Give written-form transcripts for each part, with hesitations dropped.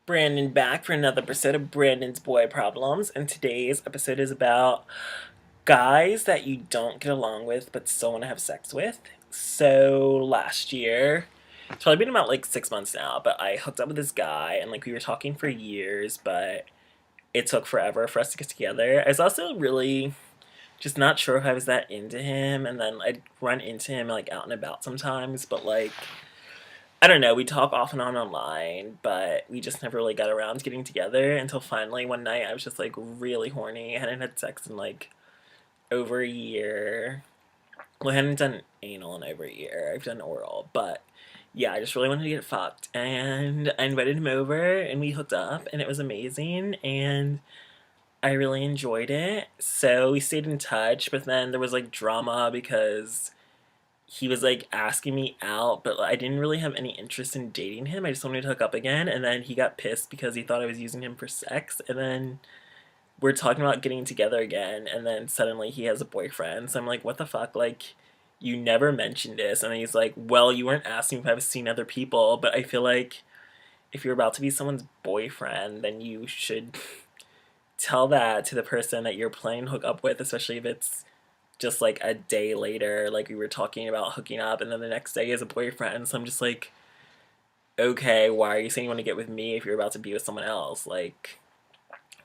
Brandon back for another episode of Brandon's Boy Problems, and today's episode is about guys that you don't get along with but still want to have sex with. So last year, it's probably been about like 6 months now, but I hooked up with this guy and like we were talking for years, but it took forever for us to get together. I was also really just not sure if I was that into him, and then I'd run into him like out and about sometimes, but like I don't know, we talk off and on online, but we just never really got around to getting together until finally one night I was just like really horny. I hadn't had sex in like over a year. Well, I hadn't done anal in over a year. I've done oral, but yeah, I just really wanted to get fucked. And I invited him over and we hooked up and it was amazing and I really enjoyed it. So we stayed in touch, but then there was like drama because he was like asking me out, but I didn't really have any interest in dating him. I just wanted to hook up again, and then he got pissed because he thought I was using him for sex. And then we're talking about getting together again, and then suddenly he has a boyfriend. So I'm like, what the fuck? Like, you never mentioned this. And he's like, well, you weren't asking if I've seen other people, but I feel like if you're about to be someone's boyfriend, then you should tell that to the person that you're planning to hook up with, especially if it's just like a day later, like we were talking about hooking up, and then the next day is a boyfriend. So I'm just like, okay, why are you saying you want to get with me if you're about to be with someone else? Like,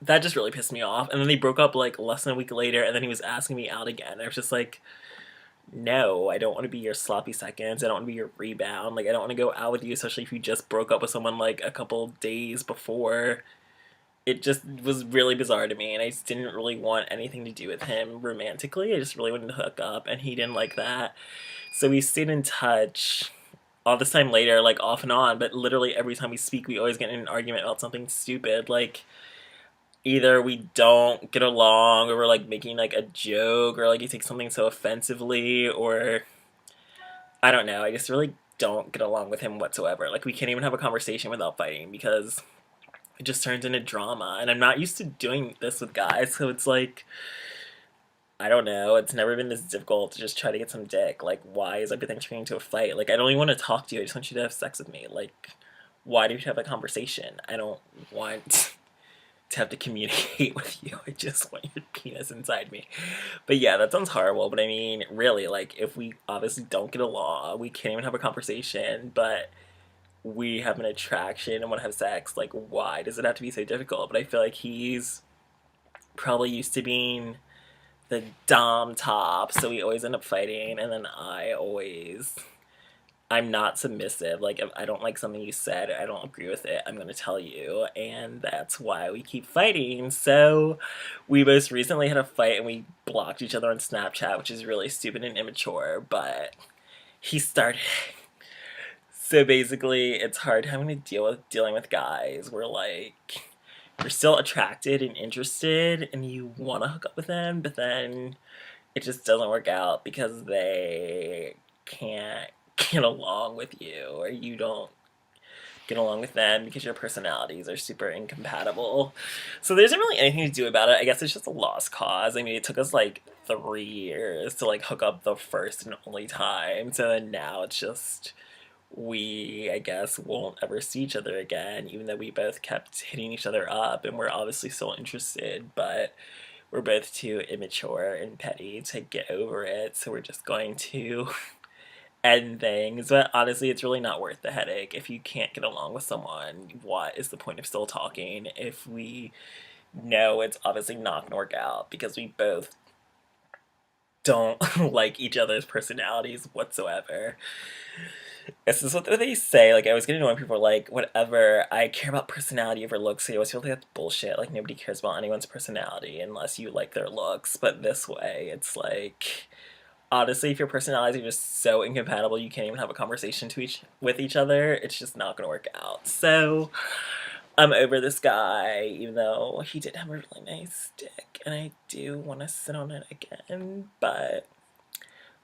that just really pissed me off. And then they broke up like less than a week later, and then he was asking me out again. I was just like, no, I don't want to be your sloppy seconds. I don't want to be your rebound. Like, I don't want to go out with you, especially if you just broke up with someone like a couple days before. It just was really bizarre to me, and I just didn't really want anything to do with him romantically. I just really wanted to hook up, and he didn't like that. So we stayed in touch all this time later, like off and on, but literally every time we speak, we always get in an argument about something stupid. Like, either we don't get along, or we're like making like a joke, or like he takes something so offensively, or I don't know. I just really don't get along with him whatsoever. Like, we can't even have a conversation without fighting because it just turns into drama, and I'm not used to doing this with guys, so it's like, I don't know, it's never been this difficult to just try to get some dick. Like, why is everything turning into a fight? Like, I don't even want to talk to you, I just want you to have sex with me. Like, why do we have a conversation? I don't want to have to communicate with you. I just want your penis inside me. But yeah, that sounds horrible, but I mean, really, like, if we obviously don't get along, we can't even have a conversation, but we have an attraction and want to have sex, like, why does it have to be so difficult? But I feel like he's probably used to being the dom top, so we always end up fighting, and then I'm not submissive. Like, if I don't like something you said, I don't agree with it, I'm gonna tell you, and that's why we keep fighting. So we most recently had a fight and we blocked each other on Snapchat, which is really stupid and immature, but he started. So basically, it's hard having to dealing with guys where like you're still attracted and interested and you want to hook up with them, but then it just doesn't work out because they can't get along with you, or you don't get along with them because your personalities are super incompatible. So there isn't really anything to do about it. I guess it's just a lost cause. I mean, it took us like 3 years to like hook up the first and only time. So then now it's just we, I guess, won't ever see each other again, even though we both kept hitting each other up and we're obviously still interested, but we're both too immature and petty to get over it, so we're just going to end things. But honestly, it's really not worth the headache. If you can't get along with someone, what is the point of still talking if we know it's obviously not going to work out because we both don't like each other's personalities whatsoever? This is what they say. Like, I was getting annoyed when people are like, whatever, I care about personality over looks. So you always feel like that's bullshit. Like, nobody cares about anyone's personality unless you like their looks. But this way, it's like, honestly, if your personalities are just so incompatible, you can't even have a conversation with each other, it's just not gonna work out. So, I'm over this guy, even though he did have a really nice dick, and I do want to sit on it again, but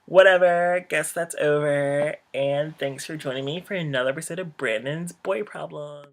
whatever, guess that's over, and thanks for joining me for another episode of Brandon's Boy Problem.